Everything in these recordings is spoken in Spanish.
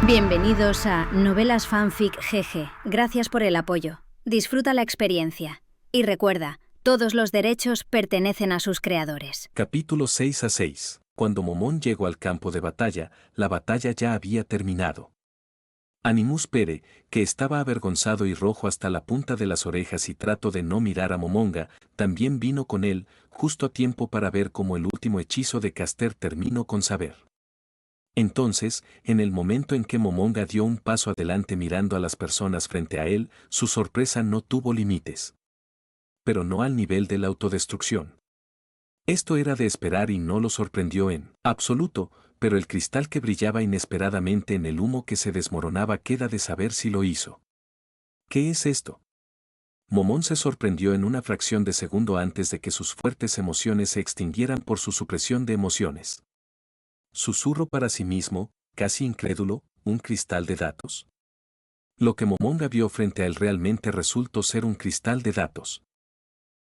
Bienvenidos a Novelas Fanfic GG. Gracias por el apoyo. Disfruta la experiencia. Y recuerda, todos los derechos pertenecen a sus creadores. Capítulo 6-6. Cuando Momón llegó al campo de batalla, la batalla ya había terminado. Animus Pere, que estaba avergonzado y rojo hasta la punta de las orejas y trató de no mirar a Momonga, también vino con él, justo a tiempo para ver cómo el último hechizo de Caster terminó con saber. Entonces, en el momento en que Momonga dio un paso adelante mirando a las personas frente a él, su sorpresa no tuvo límites. Pero no al nivel de la autodestrucción. Esto era de esperar y no lo sorprendió en absoluto, pero el cristal que brillaba inesperadamente en el humo que se desmoronaba queda de saber si lo hizo. ¿Qué es esto? Momón se sorprendió en una fracción de segundo antes de que sus fuertes emociones se extinguieran por su supresión de emociones. Susurró para sí mismo, casi incrédulo, ¿un cristal de datos? Lo que Momonga vio frente a él realmente resultó ser un cristal de datos.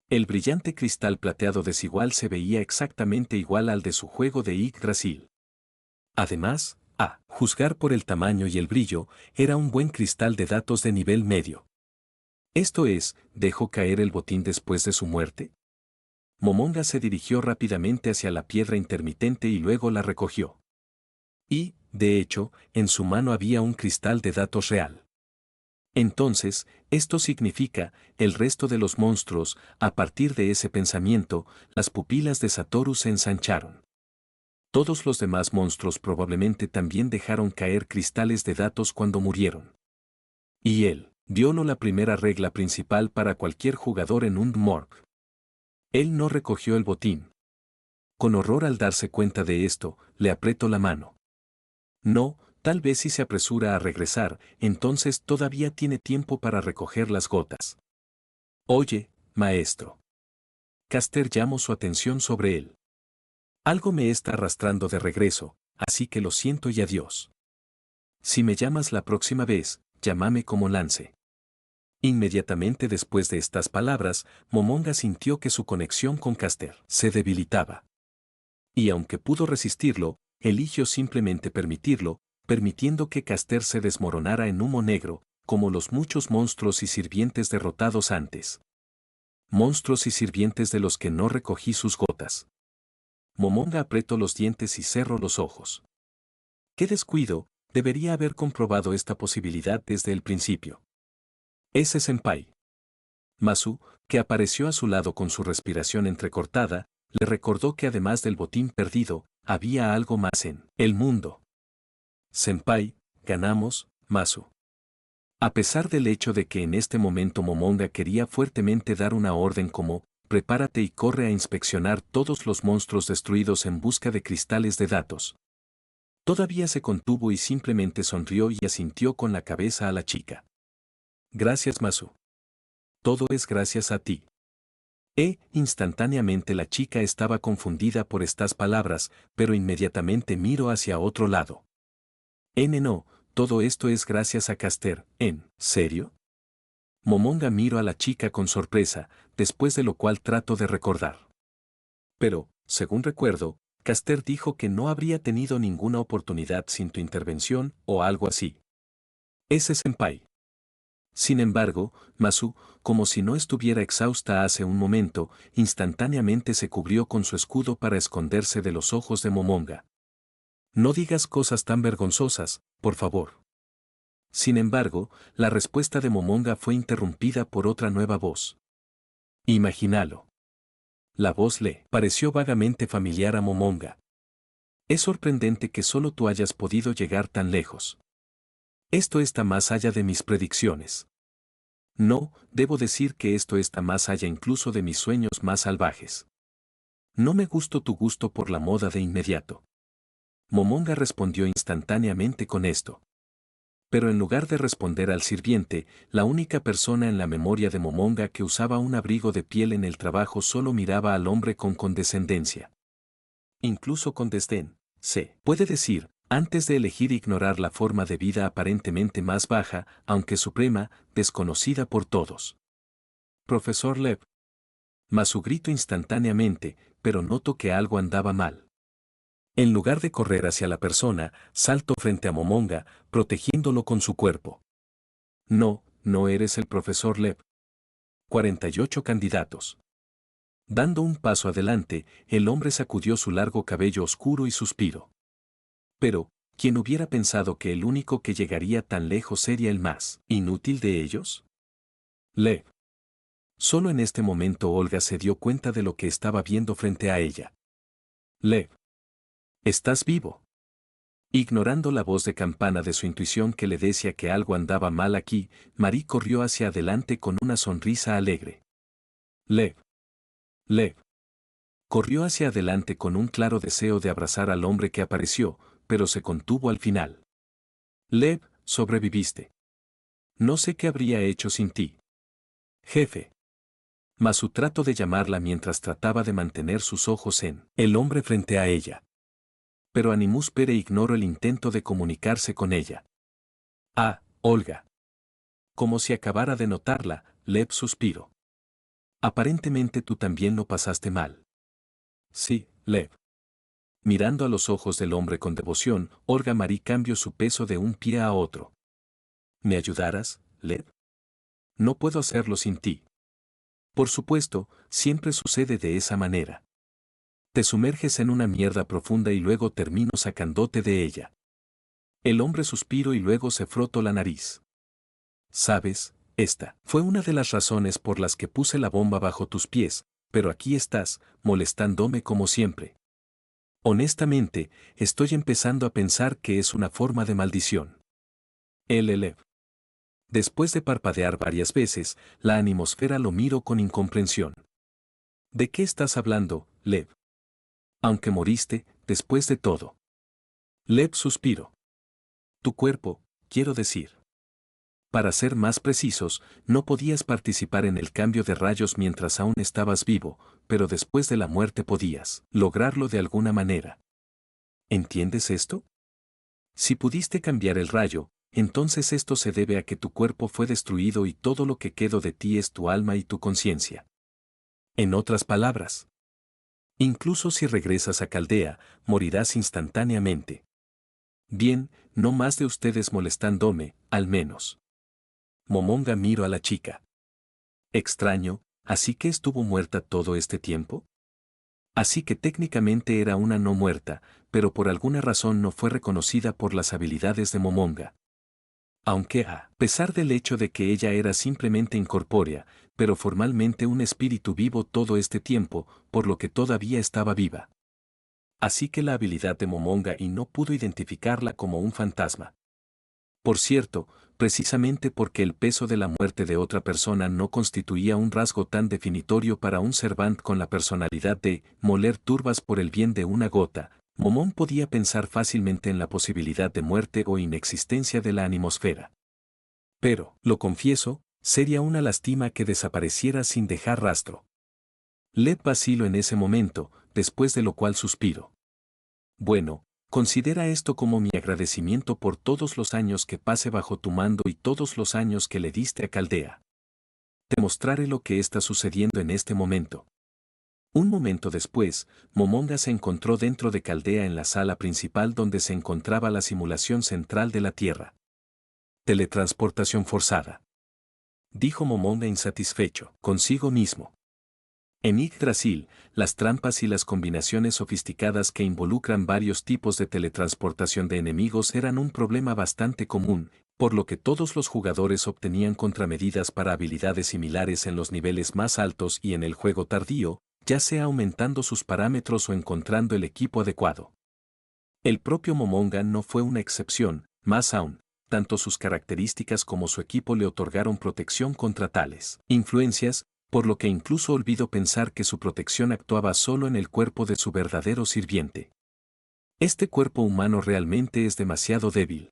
El brillante cristal plateado desigual se veía exactamente igual al de su juego de Yggdrasil. Además, a juzgar por el tamaño y el brillo, era un buen cristal de datos de nivel medio. Esto es, ¿dejó caer el botín después de su muerte? Momonga se dirigió rápidamente hacia la piedra intermitente y luego la recogió. Y, de hecho, en su mano había un cristal de datos real. Entonces, esto significa, el resto de los monstruos, a partir de ese pensamiento, las pupilas de Satoru se ensancharon. Todos los demás monstruos probablemente también dejaron caer cristales de datos cuando murieron. Y él, violó la primera regla principal para cualquier jugador en un morg. Él no recogió el botín. Con horror al darse cuenta de esto, le apretó la mano. No, tal vez si se apresura a regresar, entonces todavía tiene tiempo para recoger las gotas. Oye, maestro. Caster llamó su atención sobre él. Algo me está arrastrando de regreso, así que lo siento y adiós. Si me llamas la próxima vez, llámame como Lance. Inmediatamente después de estas palabras, Momonga sintió que su conexión con Caster se debilitaba. Y aunque pudo resistirlo, eligió simplemente permitirlo, permitiendo que Caster se desmoronara en humo negro, como los muchos monstruos y sirvientes derrotados antes. Monstruos y sirvientes de los que no recogí sus gotas. Momonga apretó los dientes y cerró los ojos. ¡Qué descuido! Debería haber comprobado esta posibilidad desde el principio. Ese senpai. Masu, que apareció a su lado con su respiración entrecortada, le recordó que además del botín perdido, había algo más en el mundo. Senpai, ganamos, Masu. A pesar del hecho de que en este momento Momonga quería fuertemente dar una orden como, prepárate y corre a inspeccionar todos los monstruos destruidos en busca de cristales de datos. Todavía se contuvo y simplemente sonrió y asintió con la cabeza a la chica. Gracias, Masu. Todo es gracias a ti. Instantáneamente la chica estaba confundida por estas palabras, pero inmediatamente miró hacia otro lado. No, todo esto es gracias a Caster, ¿en serio? Momonga miró a la chica con sorpresa, después de lo cual trató de recordar. Pero, según recuerdo, Caster dijo que no habría tenido ninguna oportunidad sin tu intervención o algo así. Ese senpai. Sin embargo, Masu, como si no estuviera exhausta hace un momento, instantáneamente se cubrió con su escudo para esconderse de los ojos de Momonga. No digas cosas tan vergonzosas, por favor. Sin embargo, la respuesta de Momonga fue interrumpida por otra nueva voz. Imagínalo. La voz le pareció vagamente familiar a Momonga. Es sorprendente que solo tú hayas podido llegar tan lejos. Esto está más allá de mis predicciones. No, debo decir que esto está más allá incluso de mis sueños más salvajes. No me gustó tu gusto por la moda de inmediato. Momonga respondió instantáneamente con esto. Pero en lugar de responder al sirviente, la única persona en la memoria de Momonga que usaba un abrigo de piel en el trabajo solo miraba al hombre con condescendencia. Incluso con desdén, se puede decir, antes de elegir ignorar la forma de vida aparentemente más baja, aunque suprema, desconocida por todos. Profesor Lev. Masu gritó instantáneamente, pero notó que algo andaba mal. En lugar de correr hacia la persona, saltó frente a Momonga, protegiéndolo con su cuerpo. No, no eres el profesor Lev. 48 candidatos. Dando un paso adelante, el hombre sacudió su largo cabello oscuro y suspiró. Pero, ¿quién hubiera pensado que el único que llegaría tan lejos sería el más inútil de ellos? Lev. Solo en este momento Olga se dio cuenta de lo que estaba viendo frente a ella. Lev. ¿Estás vivo? Ignorando la voz de campana de su intuición que le decía que algo andaba mal aquí, Marie corrió hacia adelante con una sonrisa alegre. Lev. Lev. Corrió hacia adelante con un claro deseo de abrazar al hombre que apareció, pero se contuvo al final. Lev, sobreviviste. No sé qué habría hecho sin ti. Jefe. Mas su trato de llamarla mientras trataba de mantener sus ojos en el hombre frente a ella. Pero Animus Pere ignoró el intento de comunicarse con ella. Ah, Olga. Como si acabara de notarla, Lev suspiró. Aparentemente tú también lo pasaste mal. Sí, Lev. Mirando a los ojos del hombre con devoción, Olga Marie cambió su peso de un pie a otro. ¿Me ayudarás, Lev? No puedo hacerlo sin ti. Por supuesto, siempre sucede de esa manera. Te sumerges en una mierda profunda y luego termino sacándote de ella. El hombre suspiró y luego se frotó la nariz. Sabes, esta fue una de las razones por las que puse la bomba bajo tus pies, pero aquí estás, molestándome como siempre. Honestamente, estoy empezando a pensar que es una forma de maldición. Lev. Después de parpadear varias veces, la animosfera lo miró con incomprensión. ¿De qué estás hablando, Lev? Aunque moriste, después de todo. Lev suspiró. Tu cuerpo, quiero decir. Para ser más precisos, no podías participar en el cambio de rayos mientras aún estabas vivo, pero después de la muerte podías lograrlo de alguna manera. ¿Entiendes esto? Si pudiste cambiar el rayo, entonces esto se debe a que tu cuerpo fue destruido y todo lo que quedó de ti es tu alma y tu conciencia. En otras palabras, incluso si regresas a Caldea, morirás instantáneamente. Bien, no más de ustedes molestándome, al menos. Momonga miró a la chica. Extraño, ¿así que estuvo muerta todo este tiempo? Así que técnicamente era una no muerta, pero por alguna razón no fue reconocida por las habilidades de Momonga. Aunque a pesar del hecho de que ella era simplemente incorpórea, pero formalmente un espíritu vivo todo este tiempo, por lo que todavía estaba viva. Así que la habilidad de Momonga y no pudo identificarla como un fantasma. Por cierto, precisamente porque el peso de la muerte de otra persona no constituía un rasgo tan definitorio para un Servant con la personalidad de moler turbas por el bien de una gota, Momón podía pensar fácilmente en la posibilidad de muerte o inexistencia de la animosfera. Pero, lo confieso, sería una lástima que desapareciera sin dejar rastro. Lev vaciló en ese momento, después de lo cual suspiró. Bueno, considera esto como mi agradecimiento por todos los años que pasé bajo tu mando y todos los años que le diste a Caldea. Te mostraré lo que está sucediendo en este momento. Un momento después, Momonga se encontró dentro de Caldea en la sala principal donde se encontraba la simulación central de la Tierra. Teletransportación forzada. Dijo Momonga insatisfecho, consigo mismo. En Yggdrasil, las trampas y las combinaciones sofisticadas que involucran varios tipos de teletransportación de enemigos eran un problema bastante común, por lo que todos los jugadores obtenían contramedidas para habilidades similares en los niveles más altos y en el juego tardío, ya sea aumentando sus parámetros o encontrando el equipo adecuado. El propio Momonga no fue una excepción, más aún, tanto sus características como su equipo le otorgaron protección contra tales influencias, por lo que incluso olvidó pensar que su protección actuaba solo en el cuerpo de su verdadero sirviente. Este cuerpo humano realmente es demasiado débil.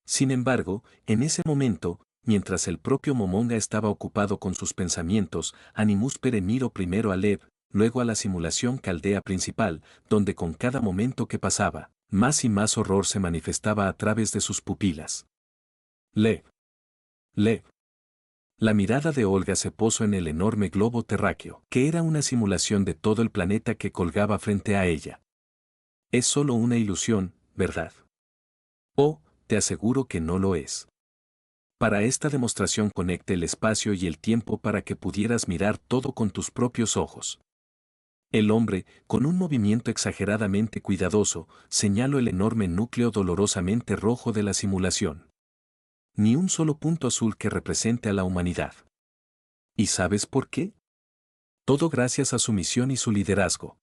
Sin embargo, en ese momento, mientras el propio Momonga estaba ocupado con sus pensamientos, Animus Pere miró primero a Lev, luego a la simulación caldea principal, donde con cada momento que pasaba, más y más horror se manifestaba a través de sus pupilas. Lev. Lev. La mirada de Olga se posó en el enorme globo terráqueo, que era una simulación de todo el planeta que colgaba frente a ella. Es solo una ilusión, ¿verdad? Oh, te aseguro que no lo es. Para esta demostración conecte el espacio y el tiempo para que pudieras mirar todo con tus propios ojos. El hombre, con un movimiento exageradamente cuidadoso, señaló el enorme núcleo dolorosamente rojo de la simulación. Ni un solo punto azul que represente a la humanidad. ¿Y sabes por qué? Todo gracias a su misión y su liderazgo.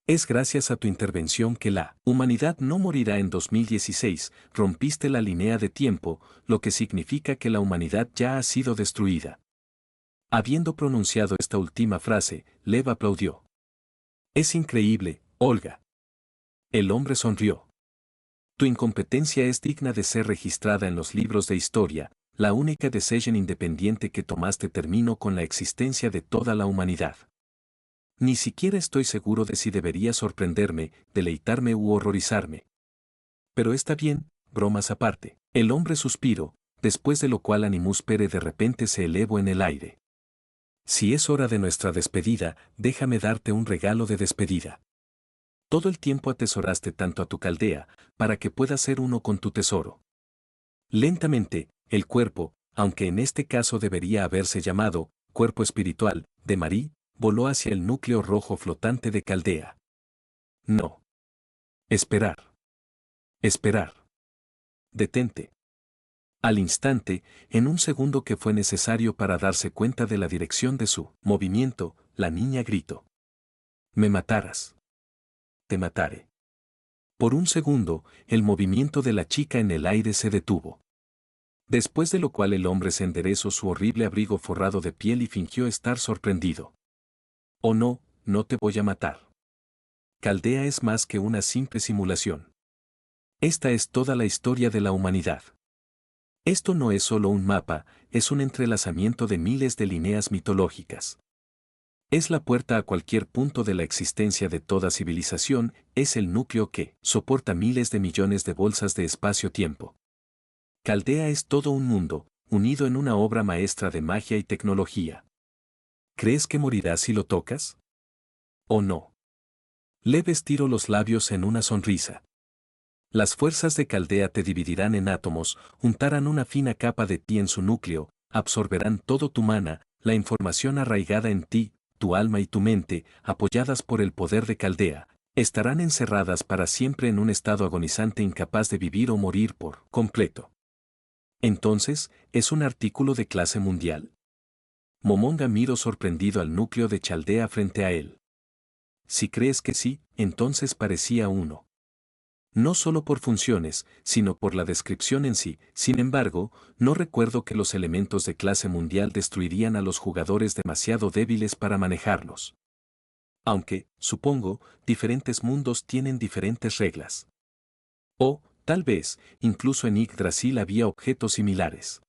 Es gracias a tu intervención que la humanidad no morirá en 2016, rompiste la línea de tiempo, lo que significa que la humanidad ya ha sido destruida. Habiendo pronunciado esta última frase, Lev aplaudió. Es increíble, Olga. El hombre sonrió. Tu incompetencia es digna de ser registrada en los libros de historia, la única decisión independiente que tomaste terminó con la existencia de toda la humanidad. Ni siquiera estoy seguro de si debería sorprenderme, deleitarme u horrorizarme. Pero está bien, bromas aparte. El hombre suspiró, después de lo cual Animus Pere de repente se elevó en el aire. Si es hora de nuestra despedida, déjame darte un regalo de despedida. Todo el tiempo atesoraste tanto a tu caldea, para que puedas ser uno con tu tesoro. Lentamente, el cuerpo, aunque en este caso debería haberse llamado cuerpo espiritual, de Marie, voló hacia el núcleo rojo flotante de Caldea. No. Esperar. Esperar. Detente. Al instante, en un segundo que fue necesario para darse cuenta de la dirección de su movimiento, la niña gritó. Me matarás. Te mataré. Por un segundo, el movimiento de la chica en el aire se detuvo. Después de lo cual el hombre se enderezó su horrible abrigo forrado de piel y fingió estar sorprendido. Oh no, no te voy a matar. Caldea es más que una simple simulación. Esta es toda la historia de la humanidad. Esto no es solo un mapa, es un entrelazamiento de miles de líneas mitológicas. Es la puerta a cualquier punto de la existencia de toda civilización, es el núcleo que soporta miles de millones de bolsas de espacio-tiempo. Caldea es todo un mundo, unido en una obra maestra de magia y tecnología. ¿Crees que morirás si lo tocas? ¿O no? Lev estiró los labios en una sonrisa. Las fuerzas de Caldea te dividirán en átomos, untarán una fina capa de ti en su núcleo, absorberán todo tu mana, la información arraigada en ti, tu alma y tu mente, apoyadas por el poder de Caldea, estarán encerradas para siempre en un estado agonizante incapaz de vivir o morir por completo. Entonces, ¿es un artículo de clase mundial? Momonga miró sorprendido al núcleo de Chaldea frente a él. Si crees que sí, entonces parecía uno. No solo por funciones, sino por la descripción en sí. Sin embargo, no recuerdo que los elementos de clase mundial destruirían a los jugadores demasiado débiles para manejarlos. Aunque, supongo, diferentes mundos tienen diferentes reglas. O, tal vez, incluso en Yggdrasil había objetos similares.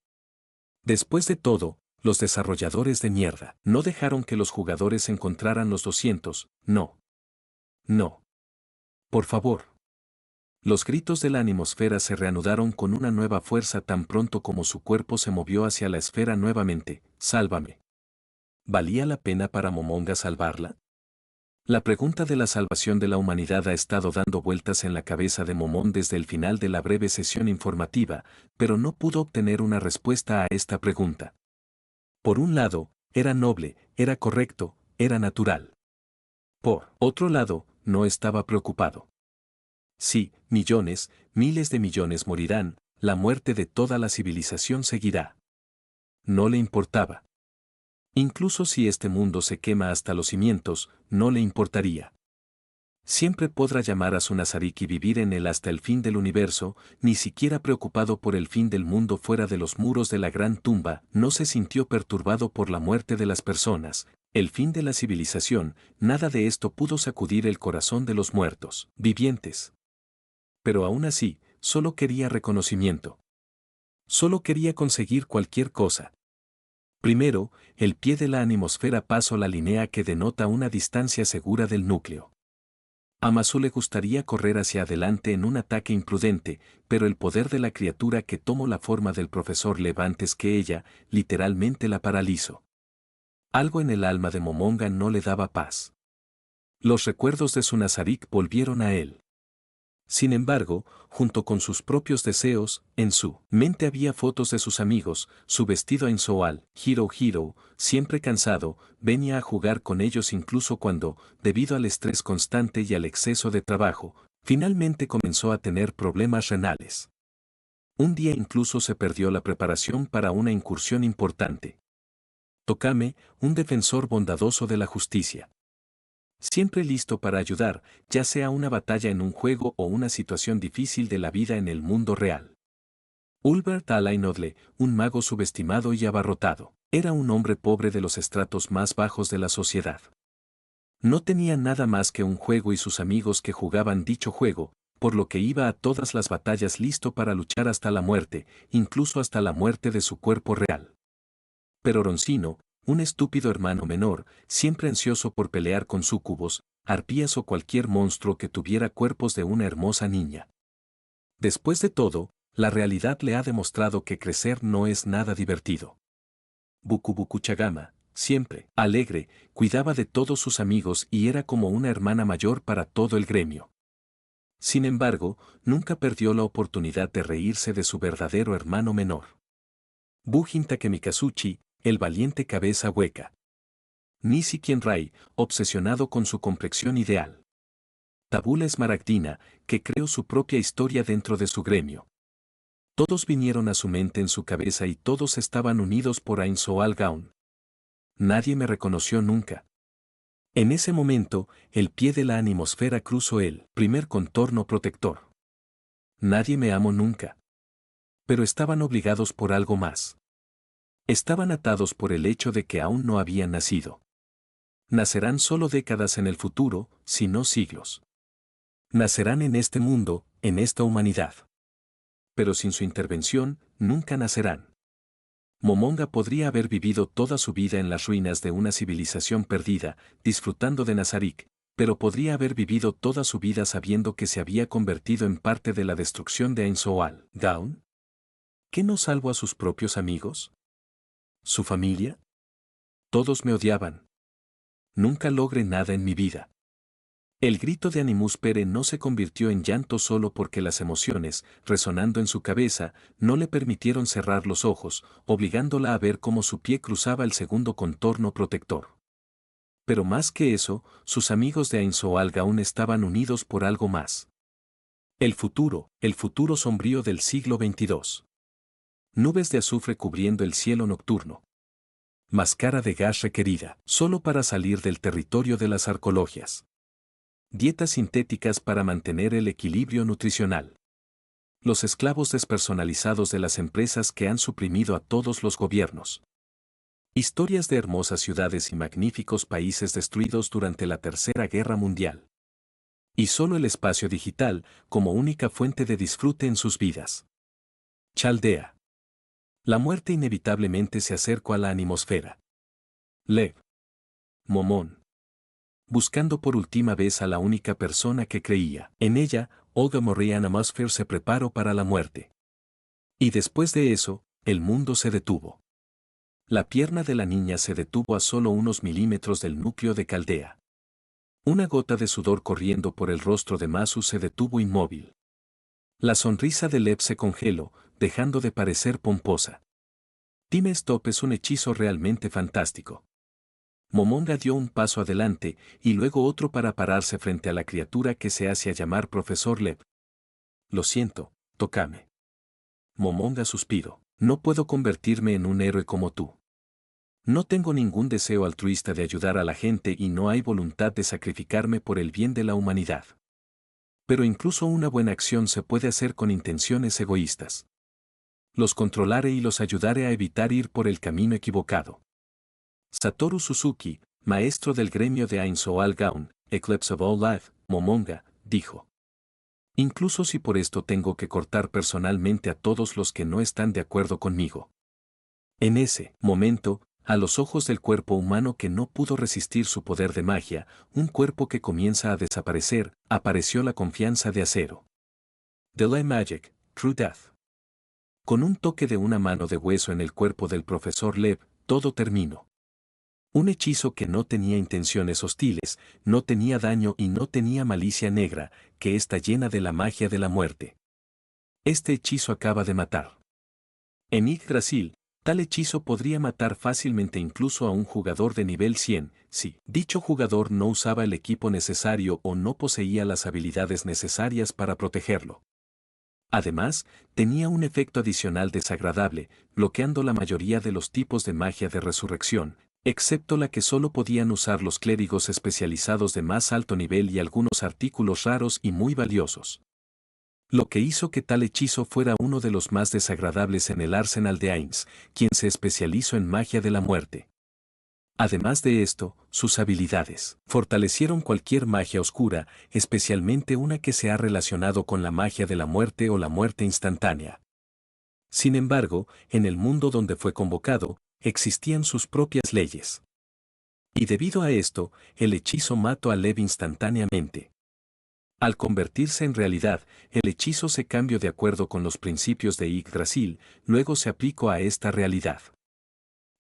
Después de todo, los desarrolladores de mierda no dejaron que los jugadores encontraran los 200, no. No. Por favor. Los gritos de la animosfera se reanudaron con una nueva fuerza tan pronto como su cuerpo se movió hacia la esfera nuevamente. ¡Sálvame! ¿Valía la pena para Momonga salvarla? La pregunta de la salvación de la humanidad ha estado dando vueltas en la cabeza de Momón desde el final de la breve sesión informativa, pero no pudo obtener una respuesta a esta pregunta. Por un lado, era noble, era correcto, era natural. Por otro lado, no estaba preocupado. Sí, millones, miles de millones morirán, la muerte de toda la civilización seguirá. No le importaba. Incluso si este mundo se quema hasta los cimientos, no le importaría. Siempre podrá llamar a su Nazarik y vivir en él hasta el fin del universo, ni siquiera preocupado por el fin del mundo fuera de los muros de la gran tumba, no se sintió perturbado por la muerte de las personas, el fin de la civilización, nada de esto pudo sacudir el corazón de los muertos, vivientes. Pero aún así, solo quería reconocimiento. Solo quería conseguir cualquier cosa. Primero, el pie de la animosfera pasó la línea que denota una distancia segura del núcleo. A Masu le gustaría correr hacia adelante en un ataque imprudente, pero el poder de la criatura que tomó la forma del profesor Lev antes que ella, literalmente la paralizó. Algo en el alma de Momonga no le daba paz. Los recuerdos de su Nazarik volvieron a él. Sin embargo, junto con sus propios deseos, en su mente había fotos de sus amigos, su vestido Ainsoal, Hiro, siempre cansado, venía a jugar con ellos incluso cuando, debido al estrés constante y al exceso de trabajo, finalmente comenzó a tener problemas renales. Un día incluso se perdió la preparación para una incursión importante. Tokame, un defensor bondadoso de la justicia. Siempre listo para ayudar, ya sea una batalla en un juego o una situación difícil de la vida en el mundo real. Ulbert Alainodle, un mago subestimado y abarrotado, era un hombre pobre de los estratos más bajos de la sociedad. No tenía nada más que un juego y sus amigos que jugaban dicho juego, por lo que iba a todas las batallas listo para luchar hasta la muerte, incluso hasta la muerte de su cuerpo real. Pero Roncino, un estúpido hermano menor, siempre ansioso por pelear con súcubos, arpías o cualquier monstruo que tuviera cuerpos de una hermosa niña. Después de todo, la realidad le ha demostrado que crecer no es nada divertido. Bukubuku Chagama, siempre alegre, cuidaba de todos sus amigos y era como una hermana mayor para todo el gremio. Sin embargo, nunca perdió la oportunidad de reírse de su verdadero hermano menor. Bujin Takemikazuchi, el valiente cabeza hueca. Nishi Kienrai, obsesionado con su complexión ideal. Tabula Esmaragdina, que creó su propia historia dentro de su gremio. Todos vinieron a su mente en su cabeza y todos estaban unidos por Ainsoal Gaon. Nadie me reconoció nunca. En ese momento, el pie de la animosfera cruzó el primer contorno protector. Nadie me amó nunca. Pero estaban obligados por algo más. Estaban atados por el hecho de que aún no habían nacido. Nacerán solo décadas en el futuro, si no siglos. Nacerán en este mundo, en esta humanidad. Pero sin su intervención, nunca nacerán. Momonga podría haber vivido toda su vida en las ruinas de una civilización perdida, disfrutando de Nazarik, pero podría haber vivido toda su vida sabiendo que se había convertido en parte de la destrucción de Ainsoal Gaon. ¿Qué no salvó a sus propios amigos? ¿Su familia? Todos me odiaban. Nunca logré nada en mi vida. El grito de Animus Pere no se convirtió en llanto solo porque las emociones, resonando en su cabeza, no le permitieron cerrar los ojos, obligándola a ver cómo su pie cruzaba el segundo contorno protector. Pero más que eso, sus amigos de Ainsoal Gaon estaban unidos por algo más. El futuro sombrío del siglo XXII. Nubes de azufre cubriendo el cielo nocturno. Máscara de gas requerida, solo para salir del territorio de las arcologias. Dietas sintéticas para mantener el equilibrio nutricional. Los esclavos despersonalizados de las empresas que han suprimido a todos los gobiernos. Historias de hermosas ciudades y magníficos países destruidos durante la Tercera Guerra Mundial. Y solo el espacio digital como única fuente de disfrute en sus vidas. Chaldea. La muerte inevitablemente se acercó a la animosfera. Lev. Momón. Buscando por última vez a la única persona que creía en ella, Olga Moriana Musfer se preparó para la muerte. Y después de eso, el mundo se detuvo. La pierna de la niña se detuvo a solo unos milímetros del núcleo de Caldea. Una gota de sudor corriendo por el rostro de Masu se detuvo inmóvil. La sonrisa de Lev se congeló, dejando de parecer pomposa. Time Stop es un hechizo realmente fantástico. Momonga dio un paso adelante y luego otro para pararse frente a la criatura que se hacía llamar Profesor Lev. Lo siento, Tokame. Momonga suspiró. No puedo convertirme en un héroe como tú. No tengo ningún deseo altruista de ayudar a la gente y no hay voluntad de sacrificarme por el bien de la humanidad. Pero incluso una buena acción se puede hacer con intenciones egoístas. Los controlaré y los ayudaré a evitar ir por el camino equivocado. Satoru Suzuki, maestro del gremio de Ainsoal Gaon, Eclipse of All Life, Momonga, dijo. Incluso si por esto tengo que cortar personalmente a todos los que no están de acuerdo conmigo. En ese momento, a los ojos del cuerpo humano que no pudo resistir su poder de magia, un cuerpo que comienza a desaparecer, apareció la confianza de acero. Delay Magic, True Death. Con un toque de una mano de hueso en el cuerpo del profesor Lev, todo terminó. Un hechizo que no tenía intenciones hostiles, no tenía daño y no tenía malicia negra, que está llena de la magia de la muerte. Este hechizo acaba de matar. En Yggdrasil, tal hechizo podría matar fácilmente incluso a un jugador de nivel 100, si dicho jugador no usaba el equipo necesario o no poseía las habilidades necesarias para protegerlo. Además, tenía un efecto adicional desagradable, bloqueando la mayoría de los tipos de magia de resurrección, excepto la que solo podían usar los clérigos especializados de más alto nivel y algunos artículos raros y muy valiosos. Lo que hizo que tal hechizo fuera uno de los más desagradables en el arsenal de Ainz, quien se especializó en magia de la muerte. Además de esto, sus habilidades fortalecieron cualquier magia oscura, especialmente una que se ha relacionado con la magia de la muerte o la muerte instantánea. Sin embargo, en el mundo donde fue convocado, existían sus propias leyes. Y debido a esto, el hechizo mató a Lev instantáneamente. Al convertirse en realidad, el hechizo se cambió de acuerdo con los principios de Yggdrasil, luego se aplicó a esta realidad.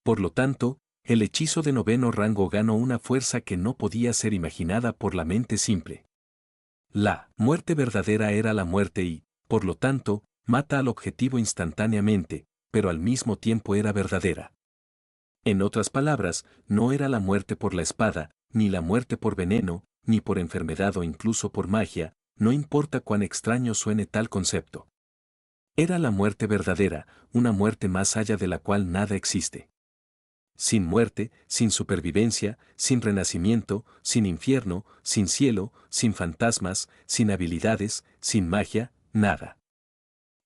Por lo tanto, el hechizo de noveno rango ganó una fuerza que no podía ser imaginada por la mente simple. La muerte verdadera era la muerte y, por lo tanto, mata al objetivo instantáneamente, pero al mismo tiempo era verdadera. En otras palabras, no era la muerte por la espada, ni la muerte por veneno, ni por enfermedad o incluso por magia, no importa cuán extraño suene tal concepto. Era la muerte verdadera, una muerte más allá de la cual nada existe. Sin muerte, sin supervivencia, sin renacimiento, sin infierno, sin cielo, sin fantasmas, sin habilidades, sin magia, nada.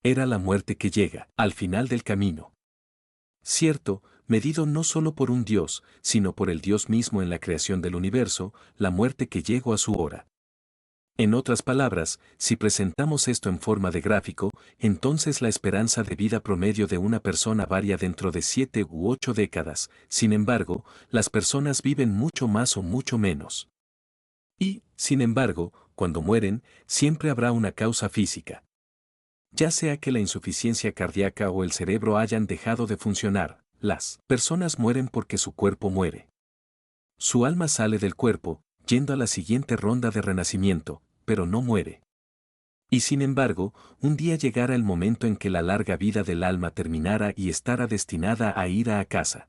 Era la muerte que llega al final del camino. Cierto, medido no solo por un Dios, sino por el Dios mismo en la creación del universo, la muerte que llegó a su hora. En otras palabras, si presentamos esto en forma de gráfico, entonces la esperanza de vida promedio de una persona varía dentro de 7 u 8 décadas, sin embargo, las personas viven mucho más o mucho menos. Y, sin embargo, cuando mueren, siempre habrá una causa física. Ya sea que la insuficiencia cardíaca o el cerebro hayan dejado de funcionar, las personas mueren porque su cuerpo muere. Su alma sale del cuerpo, yendo a la siguiente ronda de renacimiento, pero no muere. Y sin embargo, un día llegara el momento en que la larga vida del alma terminara y estará destinada a ir a casa.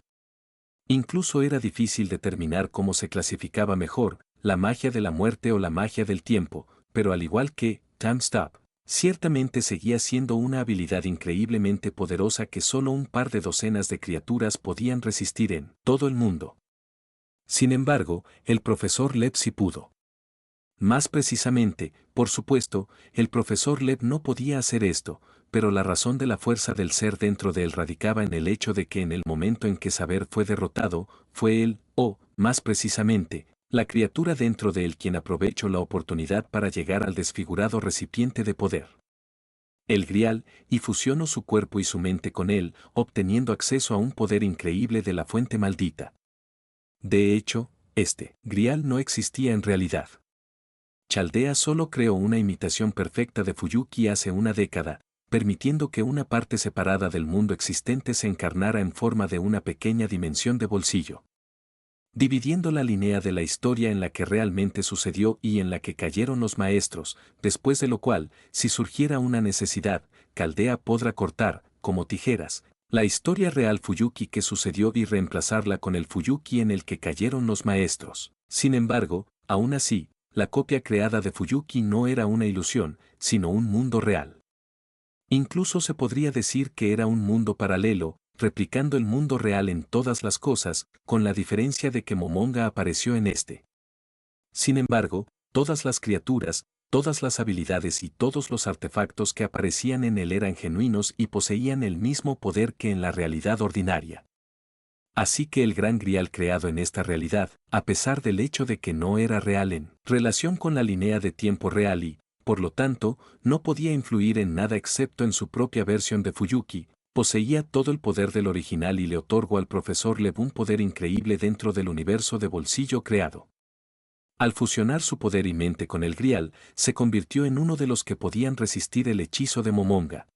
Incluso era difícil determinar cómo se clasificaba mejor, la magia de la muerte o la magia del tiempo, pero al igual que Time Stop, ciertamente seguía siendo una habilidad increíblemente poderosa que solo un par de docenas de criaturas podían resistir en todo el mundo. Sin embargo, el profesor Lev sí pudo. Más precisamente, por supuesto, el profesor Lev no podía hacer esto, pero la razón de la fuerza del ser dentro de él radicaba en el hecho de que en el momento en que Saber fue derrotado, fue él, o, más precisamente, la criatura dentro de él quien aprovechó la oportunidad para llegar al desfigurado recipiente de poder. El Grial, y fusionó su cuerpo y su mente con él, obteniendo acceso a un poder increíble de la fuente maldita. De hecho, este Grial no existía en realidad. Chaldea solo creó una imitación perfecta de Fuyuki hace una década, permitiendo que una parte separada del mundo existente se encarnara en forma de una pequeña dimensión de bolsillo. Dividiendo la línea de la historia en la que realmente sucedió y en la que cayeron los maestros, después de lo cual, si surgiera una necesidad, Chaldea podrá cortar, como tijeras, la historia real Fuyuki que sucedió y reemplazarla con el Fuyuki en el que cayeron los maestros. Sin embargo, aún así, la copia creada de Fuyuki no era una ilusión, sino un mundo real. Incluso se podría decir que era un mundo paralelo, replicando el mundo real en todas las cosas, con la diferencia de que Momonga apareció en este. Sin embargo, todas las criaturas, todas las habilidades y todos los artefactos que aparecían en él eran genuinos y poseían el mismo poder que en la realidad ordinaria. Así que el gran Grial creado en esta realidad, a pesar del hecho de que no era real en relación con la línea de tiempo real y, por lo tanto, no podía influir en nada excepto en su propia versión de Fuyuki, poseía todo el poder del original y le otorgó al profesor Lev un poder increíble dentro del universo de bolsillo creado. Al fusionar su poder y mente con el Grial, se convirtió en uno de los que podían resistir el hechizo de Momonga.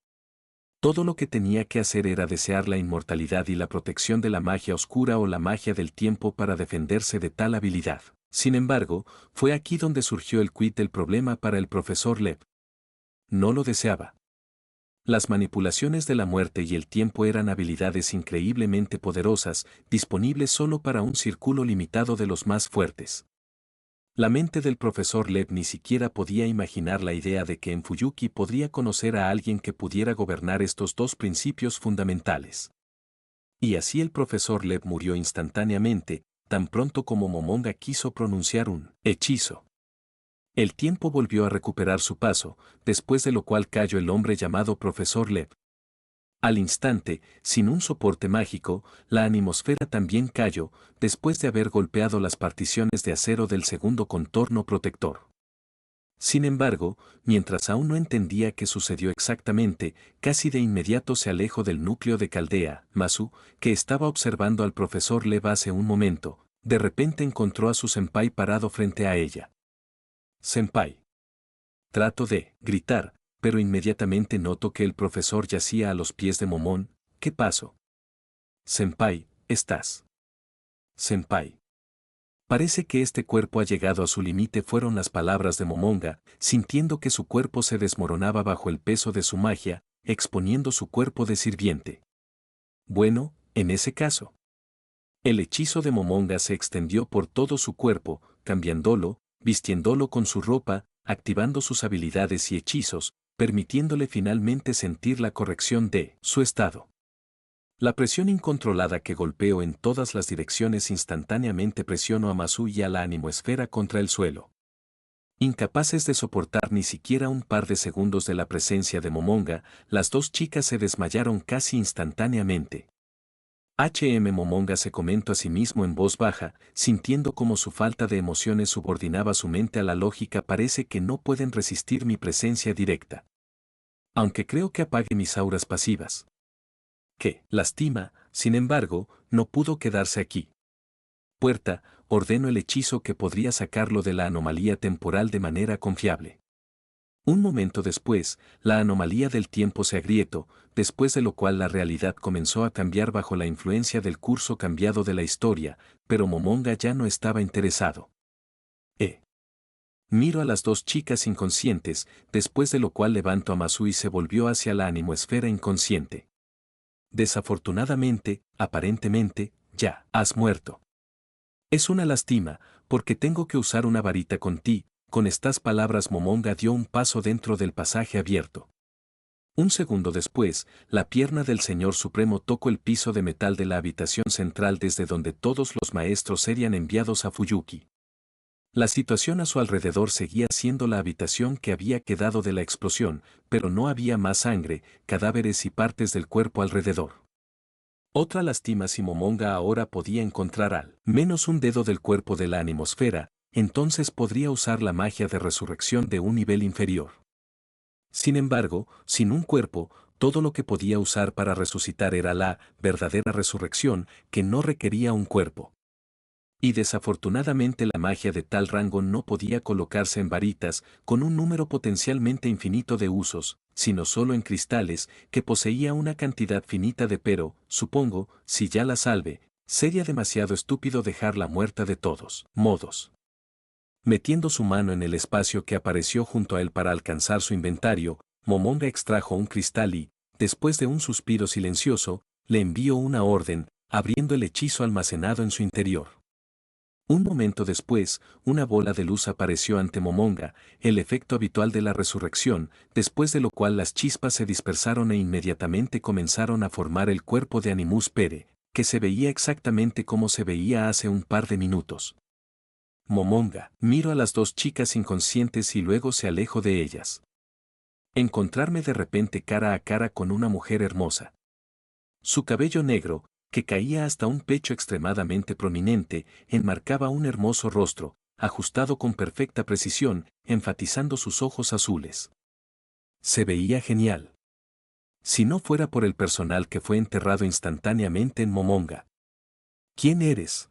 Todo lo que tenía que hacer era desear la inmortalidad y la protección de la magia oscura o la magia del tiempo para defenderse de tal habilidad. Sin embargo, fue aquí donde surgió el quid del problema para el profesor Lev. No lo deseaba. Las manipulaciones de la muerte y el tiempo eran habilidades increíblemente poderosas, disponibles solo para un círculo limitado de los más fuertes. La mente del profesor Lev ni siquiera podía imaginar la idea de que en Fuyuki podría conocer a alguien que pudiera gobernar estos dos principios fundamentales. Y así el profesor Lev murió instantáneamente, tan pronto como Momonga quiso pronunciar un hechizo. El tiempo volvió a recuperar su paso, después de lo cual cayó el hombre llamado profesor Lev. Al instante, sin un soporte mágico, la animosfera también cayó, después de haber golpeado las particiones de acero del segundo contorno protector. Sin embargo, mientras aún no entendía qué sucedió exactamente, casi de inmediato se alejó del núcleo de Caldea, Masu, que estaba observando al profesor Lev hace un momento. De repente encontró a su senpai parado frente a ella. «Senpai». Trato de gritar, pero inmediatamente noto que el profesor yacía a los pies de Momón. ¿Qué pasó? «Senpai, ¿estás?» «Senpai». Parece que este cuerpo ha llegado a su límite, fueron las palabras de Momonga, sintiendo que su cuerpo se desmoronaba bajo el peso de su magia, exponiendo su cuerpo de sirviente. Bueno, en ese caso. El hechizo de Momonga se extendió por todo su cuerpo, cambiándolo, vistiéndolo con su ropa, activando sus habilidades y hechizos, permitiéndole finalmente sentir la corrección de su estado. La presión incontrolada que golpeó en todas las direcciones instantáneamente presionó a Masu y a la animoesfera contra el suelo. Incapaces de soportar ni siquiera un par de segundos de la presencia de Momonga, las dos chicas se desmayaron casi instantáneamente. Momonga se comentó a sí mismo en voz baja, sintiendo cómo su falta de emociones subordinaba su mente a la lógica. Parece que no pueden resistir mi presencia directa. Aunque creo que apague mis auras pasivas. Que, lástima, sin embargo, no pudo quedarse aquí. Puerta, ordeno el hechizo que podría sacarlo de la anomalía temporal de manera confiable. Un momento después, la anomalía del tiempo se agrietó, después de lo cual la realidad comenzó a cambiar bajo la influencia del curso cambiado de la historia, pero Momonga ya no estaba interesado. Miro a las dos chicas inconscientes, después de lo cual levanto a Masu y se volvió hacia la animoesfera inconsciente. Desafortunadamente, aparentemente, ya has muerto. Es una lástima, porque tengo que usar una varita con ti. Con estas palabras Momonga dio un paso dentro del pasaje abierto. Un segundo después, la pierna del Señor Supremo tocó el piso de metal de la habitación central desde donde todos los maestros serían enviados a Fuyuki. La situación a su alrededor seguía siendo la habitación que había quedado de la explosión, pero no había más sangre, cadáveres y partes del cuerpo alrededor. Otra lástima: si Momonga ahora podía encontrar al menos un dedo del cuerpo de la animosfera, entonces podría usar la magia de resurrección de un nivel inferior. Sin embargo, sin un cuerpo, todo lo que podía usar para resucitar era la verdadera resurrección, que no requería un cuerpo. Y desafortunadamente la magia de tal rango no podía colocarse en varitas con un número potencialmente infinito de usos, sino solo en cristales, que poseía una cantidad finita de. Pero, supongo, si ya la salve, sería demasiado estúpido dejarla muerta de todos modos. Metiendo su mano en el espacio que apareció junto a él para alcanzar su inventario, Momonga extrajo un cristal y, después de un suspiro silencioso, le envió una orden, abriendo el hechizo almacenado en su interior. Un momento después, una bola de luz apareció ante Momonga, el efecto habitual de la resurrección, después de lo cual las chispas se dispersaron e inmediatamente comenzaron a formar el cuerpo de Animus Pere, que se veía exactamente como se veía hace un par de minutos. Momonga, miro a las dos chicas inconscientes y luego se alejó de ellas. Encontrarme de repente cara a cara con una mujer hermosa. Su cabello negro, que caía hasta un pecho extremadamente prominente, enmarcaba un hermoso rostro, ajustado con perfecta precisión, enfatizando sus ojos azules. Se veía genial. Si no fuera por el personal que fue enterrado instantáneamente en Momonga. ¿Quién eres?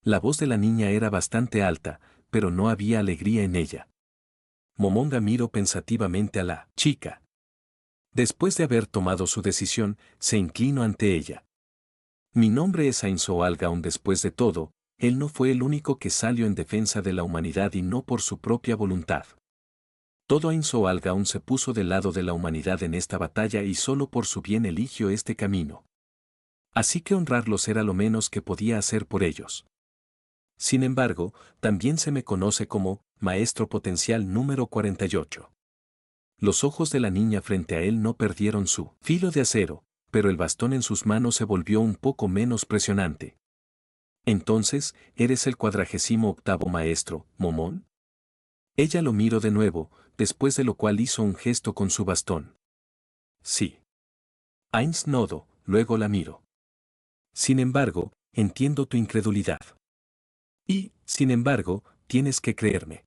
La voz de la niña era bastante alta, pero no había alegría en ella. Momonga miró pensativamente a la chica. Después de haber tomado su decisión, se inclinó ante ella. Mi nombre es Ainzo Algaun. Después de todo, él no fue el único que salió en defensa de la humanidad y no por su propia voluntad. Todo Ainzo Algaun se puso del lado de la humanidad en esta batalla y solo por su bien eligió este camino. Así que honrarlos era lo menos que podía hacer por ellos. Sin embargo, también se me conoce como Maestro Potencial número 48. Los ojos de la niña frente a él no perdieron su filo de acero, pero el bastón en sus manos se volvió un poco menos presionante. Entonces, ¿eres el 48º maestro, Momón? Ella lo miró de nuevo, después de lo cual hizo un gesto con su bastón. Sí. Ainz nodó, luego la miró. Sin embargo, entiendo tu incredulidad. Y, sin embargo, tienes que creerme.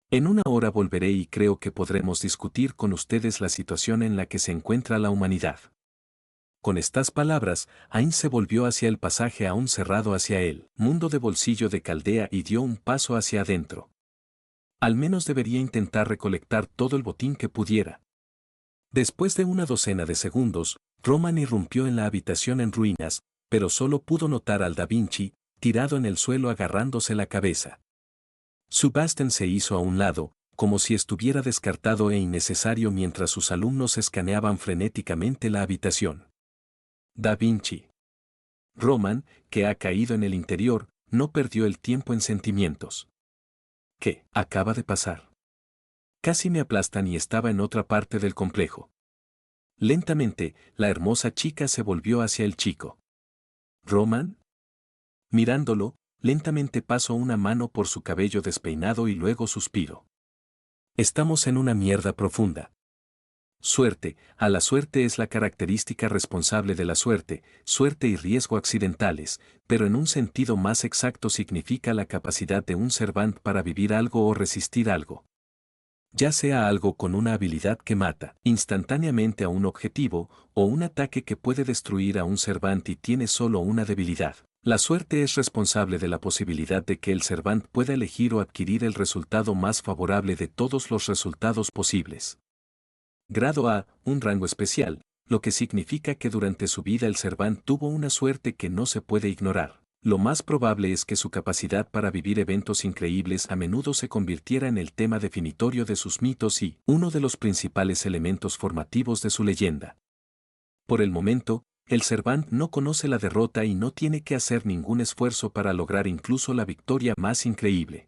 En una hora volveré y creo que podremos discutir con ustedes la situación en la que se encuentra la humanidad. Con estas palabras, Ainz se volvió hacia el pasaje aún cerrado hacia el mundo de bolsillo de Caldea y dio un paso hacia adentro. Al menos debería intentar recolectar todo el botín que pudiera. Después de una docena de segundos, Roman irrumpió en la habitación en ruinas, pero solo pudo notar al Da Vinci, tirado en el suelo agarrándose la cabeza. Sebastian se hizo a un lado, como si estuviera descartado e innecesario mientras sus alumnos escaneaban frenéticamente la habitación. Da Vinci. Roman, que ha caído en el interior, no perdió el tiempo en sentimientos. ¿Qué acaba de pasar? Casi me aplastan y estaba en otra parte del complejo. Lentamente, la hermosa chica se volvió hacia el chico. ¿Roman? Mirándolo, lentamente pasó una mano por su cabello despeinado y luego suspiró. Estamos en una mierda profunda. Suerte, a la suerte es la característica responsable de la suerte, suerte y riesgo accidentales, pero en un sentido más exacto significa la capacidad de un servant para vivir algo o resistir algo. Ya sea algo con una habilidad que mata instantáneamente a un objetivo, o un ataque que puede destruir a un servant y tiene solo una debilidad. La suerte es responsable de la posibilidad de que el servant pueda elegir o adquirir el resultado más favorable de todos los resultados posibles. Grado A, un rango especial, lo que significa que durante su vida el servant tuvo una suerte que no se puede ignorar. Lo más probable es que su capacidad para vivir eventos increíbles a menudo se convirtiera en el tema definitorio de sus mitos y uno de los principales elementos formativos de su leyenda. Por el momento, el servant no conoce la derrota y no tiene que hacer ningún esfuerzo para lograr incluso la victoria más increíble.